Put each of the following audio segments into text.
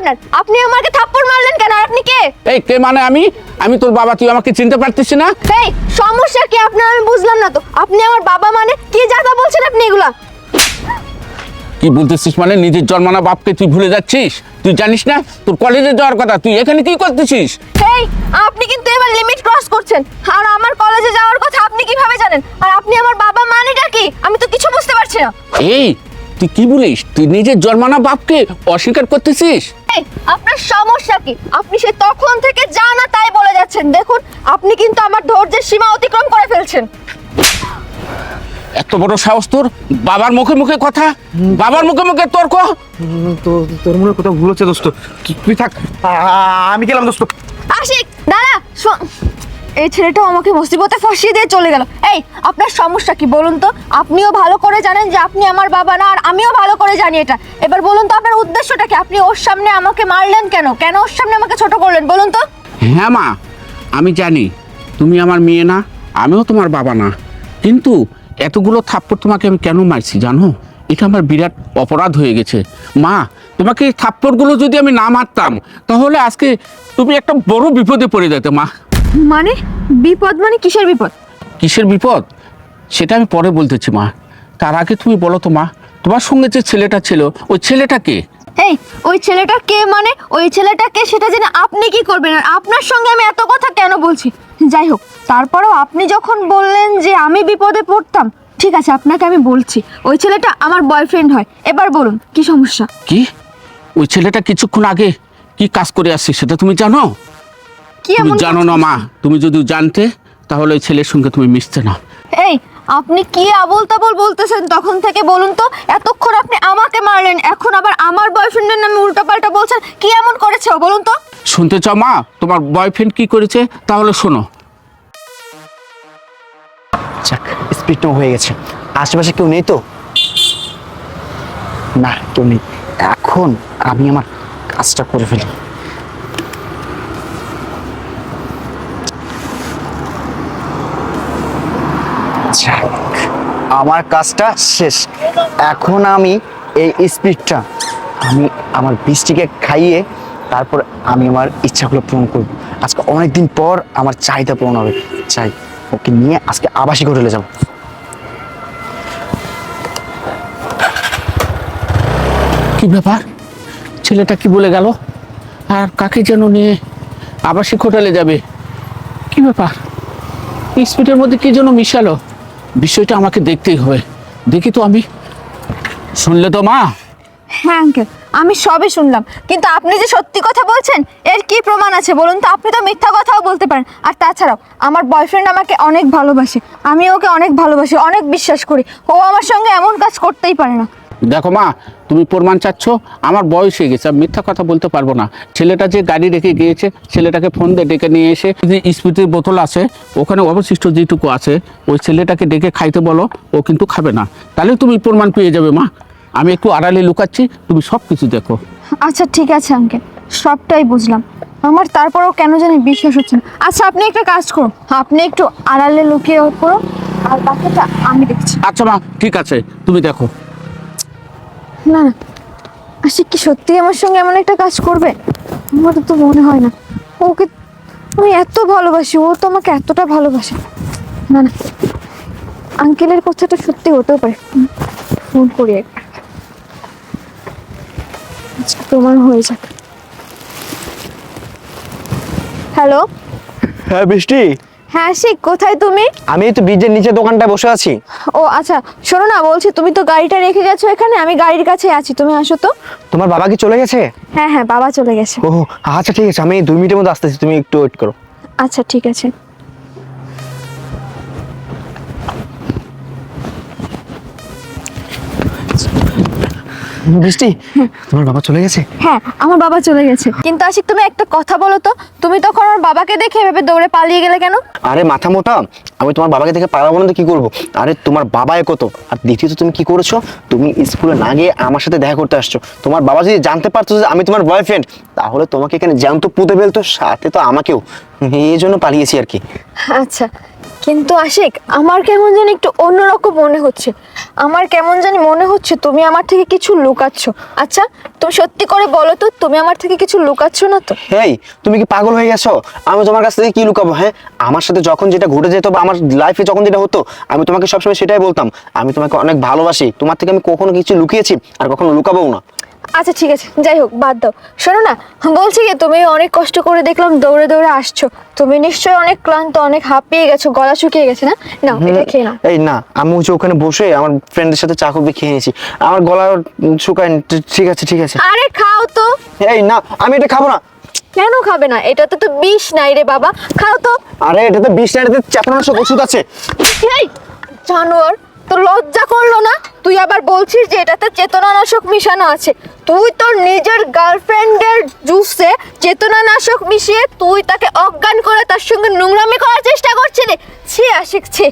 আপনার? আপনি আমাকে থাপ্পড় মারলেন কেন? আর আপনি কে? এই কে মানে আমি তোর বাবা, তুই আমাকে চিনতে পারতিস না? এই সমস্যা কি আপনার? আমি বুঝলাম না তো। আপনি আমার বাবা মানে কি যাতা বলছেন আপনি এগুলা? কি বলতেছিস মানে? নিজের জন্মানা বাপকে তুই ভুলে যাচ্ছিস? তুই জানিস না তোর কলেজে যাওয়ার কথা? তুই এখানে কি করতেছিস? এই আপনি কিন্তু এবার লিমিট ক্রস করছেন। আর আমার কলেজে যাওয়ার কথা আপনি কিভাবে জানেন? আর আপনি আমার বাবা মানেটা কি? আমি তো কিছু বুঝতে পারছি না। এই তুই কি বলিস? তুই নিজের জন্মানা বাপকে অস্বীকার করতেছিস? এই আপনার সমস্যা কি? আপনি সে তখন থেকে যা না তাই বলে যাচ্ছেন। দেখুন আপনি কিন্তু আমার ধৈর্যের সীমা অতিক্রম করে ফেলছেন। এত বড় সাহস তোর! বাবার মুখে মুখে কথা, বাবার মুখে মুখে তর্ক! তোর মনে কোথাও ভুল হচ্ছে দোস্ত। তুই থাক, আমি গেলাম দোস্ত। আশিক দাঁড়া, এই ছেলেটাও আমাকে মুসিবতে ফাঁসিয়ে দিয়ে চলে গেল। এই আপনার সমস্যা কি বলুন তো? আপনিও ভালো করে জানেন যে আপনি আমার বাবা না, আর আমিও ভালো করে জানি এটা। এবার বলুন তো আপনার উদ্দেশ্যটা কি? আপনি ওর সামনে আমাকে মারলেন কেন? কেন ওর সামনে আমাকে ছোট করলেন বলুন তো? হ্যাঁ মা, আমি জানি তুমি আমার মেয়ে না, আমিও তোমার বাবা না, কিন্তু এতগুলো থাপ্পড় তোমাকে আমি কেন মারছি জানো? এটা আমার বিরাট অপরাধ হয়ে গেছে মা। তোমাকে এই থাপ্পড়গুলো যদি আমি না মারতাম তাহলে আজকে তুমি একটা বড় বিপদে পড়ে যেতে মা। মানে বিপদ? মানে কিসের বিপদ? কিসের বিপদ সেটা আমি পরে বলতেছি মা। তার আগে তুমি বলো তো মা, তোমার সঙ্গে যে ছেলেটা ছিল ওই ছেলেটা কে? এই ওই ছেলেটা কে মানে? ওই ছেলেটা কে সেটা জেনে আপনি কি করবেন? আর আপনার সঙ্গে আমি এত কথা কেন বলছি? যাই হোক, তারপরেও আপনি যখন বললেন যে আমি বিপদে পড়তাম, ঠিক আছে আপনাকে আমি বলছি, ওই ছেলেটা আমার বয়ফ্রেন্ড হয়। এবার বলুন কি সমস্যা? কি? ওই ছেলেটা কিছুক্ষণ আগে কি কাজ করে আসছে সেটা তুমি জানো? কি তুমি এমন জানো কাজ না মা, করছে? তুমি যদি জানতে তাহলে ওই ছেলের সঙ্গে তুমি মিশতে না। এই আপনি কি আবোল তাবোল বলতেছেন তখন থেকে? বলুন তো, এতক্ষণ আপনি আমাকে মারলেন, এখন আবার আমার বয়ফ্রেন্ডের নামে উল্টোপাল্টা বলছেন। কি এমন করেছে ও বলুন তো? শুনতে চাও মা তোমার বয়ফ্রেন্ড কি করেছে? তাহলে শোনো। যাক, স্পিডটাও হয়ে গেছে। আশেপাশে কেউ নেই তো? না, কেউ নেই। এখন আমি আমার কাজটা করে ফেলি। যাক, আমার কাজটা শেষ। এখন আমি এই স্পিডটা আমি আমার বৃষ্টিকে খাইয়ে তারপর আমি আমার ইচ্ছাগুলো পূরণ করব। আজকে অনেক দিন পর আমার চাহিদা পূরণ হবে। চাই ওকে নিয়ে আজকে আবাসিক হোটেলে যাব। কি ব্যাপার? ছেলেটা কি বলে গেল? আর কাকে যেন নিয়ে আবাসিক হোটেলে যাবে? কি ব্যাপার? স্পিডের মধ্যে কি যেন মিশালো। বিষয়টা আমাকে দেখতেই হবে। দেখি তো আমি। শুনলে তো মা? হ্যাঁ আঙ্কেল, আমি সবই শুনলাম, কিন্তু আপনি যে সত্যি কথা বলছেন এর কি প্রমাণ আছে বলুন তো? আপনি তো মিথ্যা কথাও বলতে পারেন। আর তাছাড়াও আমার বয়ফ্রেন্ড আমাকে অনেক ভালোবাসে, আমি ওকে অনেক ভালোবাসি, অনেক বিশ্বাস করি। ও আমার সঙ্গে এমন কাজ করতেই পারে না। দেখো মা, তুমি প্রমাণ চাচ্ছ, আমার বয়স হয়ে গেছে, আমি মিথ্যা কথা বলতে পারবো না। ছেলেটা যে গাড়ি রেখে গিয়েছে, ছেলেটাকে ফোন দিয়ে ডেকে নিয়ে এসে যে স্পিরিটের বোতল আছে ওখানে অবশিষ্ট যেটুকু আছে ওই ছেলেটাকে ডেকে খাইতে বলো, ও কিন্তু খাবে না। তাহলে তুমি প্রমাণ পেয়ে যাবে মা। আমি একটু আড়ালে লুকাচ্ছি, তুমি সব কিছু দেখো। আচ্ছা ঠিক আছে আঙ্কেল, সবটাই বুঝলাম। আমার তারপরেও কেন জানি বিশ্বাস হচ্ছে না। আচ্ছা আপনি একটা কাজ করুন, আপনি একটু আড়ালে লুকিয়ে করুন, আর বাকিটা আমি দেখছি। আচ্ছা মা, ঠিক আছে, তুমি দেখো। না না, আশিক কি সত্যি আমার সঙ্গে এমন একটা কাজ করবে? আমার তো মনে হয় না। ওকে আমি এত ভালোবাসি, ও তো আমাকে এতটা ভালোবাসে না। না, আঙ্কেলের কথাটা সত্যি হতেও পারে। ফোন করি একবার, আজকে প্রমাণ হয়ে যাক। হ্যালো। হ্যাঁ বৃষ্টি, হ্যাঁ আশিক, কোথায় তুমি? আমি তো ব্রিজের নিচে দোকানটায় বসে আছি। ও আচ্ছা, শোনো না, বলছি তুমি তো গাড়িটা রেখে গেছো এখানে, আমি গাড়ির কাছে আছি, তুমি আসো তো। তোমার বাবা কি চলে গেছে? হ্যাঁ হ্যাঁ, বাবা চলে গেছে। ও আচ্ছা ঠিক আছে, আমি 2 মিনিটের মধ্যে আসতেছি, তুমি একটু ওয়েট করো। আচ্ছা ঠিক আছে। বৃষ্টি, তোমার বাবা চলে গেছে? হ্যাঁ আমার বাবা চলে গেছে, কিন্তু আশিক তুমি একটা কথা বলো তো, তুমি তখন আমার বাবাকে দেখে এভাবে দৌড়ে পালিয়ে গেলে কেন? আরে মাথা মোটা, আমি তোমার বাবাকে দেখে পালাবো না তো কি করবো? আরে তোমার বাবাই কত। আর দ্বিতীয়ত তুমি কি করেছো, তুমি স্কুলে না গিয়ে আমার সাথে দেখা করতে আসছো। তোমার বাবা যদি জানতে পারতো যে আমি তোমার বয়ফ্রেন্ড, তাহলে তোমাকে এখানে জ্যান্ত পুঁতে ফেলতো, সাথে তো আমাকেও। এই জন্য পালিয়েছি আর কি। আচ্ছা, কিন্তু আশিক আমার কেমন যেন একটু অন্যরকম মনে হচ্ছে। আমার কেমন জানি মনে হচ্ছে তুমি আমার থেকে কিছু লুকাচ্ছ। আচ্ছা তুমি সত্যি করে বলো তো, তুমি আমার থেকে কিছু লুকাচ্ছ না তো? হেই, তুমি কি পাগল হয়ে গেছো? আমি তোমার কাছ থেকে কি লুকাবো? হ্যাঁ, আমার সাথে যখন যেটা ঘটে যেত বা আমার লাইফে যখন যেটা হতো, আমি তোমাকে সবসময় সেটাই বলতাম। আমি তোমাকে অনেক ভালোবাসি, তোমার থেকে আমি কখনো কিছু লুকিয়েছি আর কখনো লুকাবো না। আচ্ছা ঠিক আছে, যাই হোক বাদ দাও। শোনো না, বলছি কি, তুমি অনেক কষ্ট করে দেখলাম দৌড়ে দৌড়ে আসছো, তুমি নিশ্চয়ই অনেক ক্লান্ত, অনেক হাঁপিয়ে গেছো, গলা শুকিয়ে গেছে না? নাও এটা খেয়ে নাও। এই না, আমি হচ্ছে ওখানে বসে আমার ফ্রেন্ডের সাথে চা কফি খেয়ে নিয়েছি, আমার গলা শুকায়। ঠিক আছে ঠিক আছে। আরে খাও তো। এই না, আমি এটা খাবো না। কেন খাবে না? এটাতে তো বিষ নাই রে বাবা, খাও তো। আরে এটাতে 20 টাকাতে চেতনানাশক ওষুধ আছে। এই জানোয়ার, তোর লজ্জা করলো না? তুই আবার বলছিস যে এটাতে চেতনানাশক মিশানো আছে। তুই তোর নিজের গার্লফ্রেন্ডের জুসে চেতনানাশক মিশিয়ে তুই তাকে অজ্ঞান করে তার সঙ্গে নোংরামি করার চেষ্টা করছিলি। ছি আশিক ছি,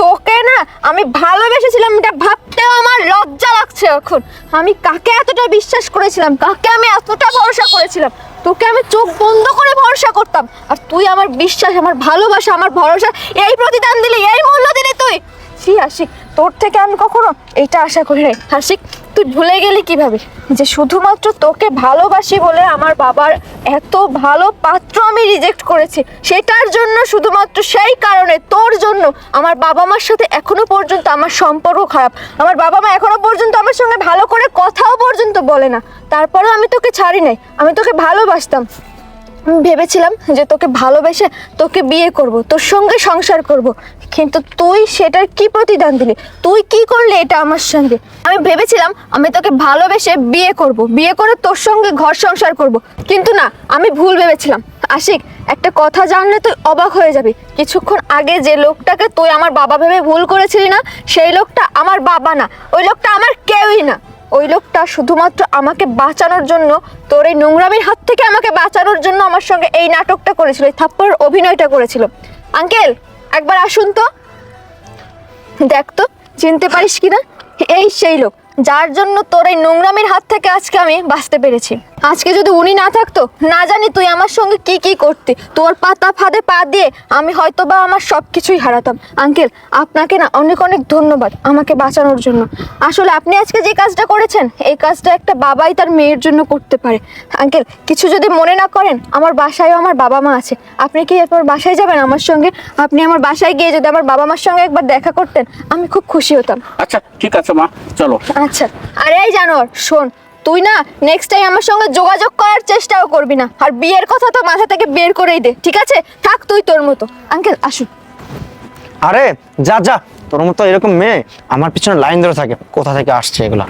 তোকে না আমি ভালোবেসেছিলাম, এটা ভাবতেও আমার লজ্জা লাগছে এখন। আমি কাকে এতটা বিশ্বাস করেছিলাম, কাকে আমি এতটা ভরসা করেছিলাম? তোকে আমি চোখ বন্ধ করে ভরসা করতাম, আর তুই আমার বিশ্বাস, আমার ভালোবাসা, আমার ভরসা এই প্রতিদান দিলি, এই মূল্য দিলি তুই। ছি আশিক, তোর থেকে আমি কখনো এটা আশা করি নাই। আশিক, তুই ভুলে গেলি কিভাবে যে শুধুমাত্র তোকে ভালোবাসি বলে আমার বাবার এত ভালো পাত্র আমি রিজেক্ট করেছি। সেটার জন্য, শুধুমাত্র সেই কারণে, তোর জন্য আমার বাবা মার সাথে এখনো পর্যন্ত আমার সম্পর্ক খারাপ। আমার বাবা মা এখনো পর্যন্ত আমার সঙ্গে ভালো করে কথাও পর্যন্ত বলে না। তারপরেও আমি তোকে ছাড়ি নাই, আমি তোকে ভালোবাসতাম। আমি ভেবেছিলাম যে তোকে ভালোবেসে তোকে বিয়ে করব, তোর সঙ্গে সংসার করব, কিন্তু তুই সেটার কি প্রতিদান দিলি? তুই কি করলি এটা আমার সঙ্গে? আমি ভেবেছিলাম আমি তোকে ভালোবেসে বিয়ে করব, বিয়ে করে তোর সঙ্গে ঘর সংসার করব, কিন্তু না, আমি ভুল ভেবেছিলাম। আশিক, একটা কথা জানলে তুই অবাক হয়ে যাবি। কিছুক্ষণ আগে যে লোকটাকে তুই আমার বাবা ভেবে ভুল করেছিলি না, সেই লোকটা আমার বাবা না, ওই লোকটা আমার কেউই না। ওই লোকটা শুধুমাত্র আমাকে বাঁচানোর জন্য, তোর এই নোংরামির হাত থেকে আমাকে বাঁচানোর জন্য আমার সঙ্গে এই নাটকটা করেছিল, এই থাপ্পড়ের অভিনয়টা করেছিল। আঙ্কেল, একবার আসুন তো, দেখ তো চিনতে পারিস কিনা? এই সেই লোক যার জন্য তোর এই নোংরামির হাত থেকে আজকে আমি বাঁচতে পেরেছি। আজকে যদি উনি না থাকতো, না জানি তুই আমার সঙ্গে কি কি করতি। তোর পাতা ফাঁদে পা দিয়ে আমি হয়তো বা আমার সব কিছুই হারাতাম। আঙ্কেল, আপনাকে না অনেক অনেক ধন্যবাদ আমাকে বাঁচানোর জন্য। আসলে আপনি আজকে যে কাজটা করেছেন, এই কাজটা একটা বাবাই তার মেয়ের জন্য করতে পারে। আঙ্কেল, কিছু যদি মনে না করেন, আমার বাসায়ও আমার বাবা মা আছে। আপনি কি এরপর বাসায় যাবেন আমার সঙ্গে? আপনি আমার বাসায় গিয়ে যদি আমার বাবা মার সঙ্গে একবার দেখা করতেন, আমি খুব খুশি হতাম। আচ্ছা ঠিক আছে মা, চলো। আচ্ছা, আরে এই জানোয়ার শোন, তুই না নেক্সট টাইম আমার সঙ্গে যোগাযোগ করার চেষ্টাও করবি না, আর বিয়ের কথা তো মাথা থেকে বের করেই দে, ঠিক আছে? থাক তুই তোর মতো। আঙ্কেল আসুন। আরে যা যা, তোর মতো এরকম মেয়ে আমার পিছনে লাইন ধরে থাকে, কোথা থেকে আসছে এগুলা।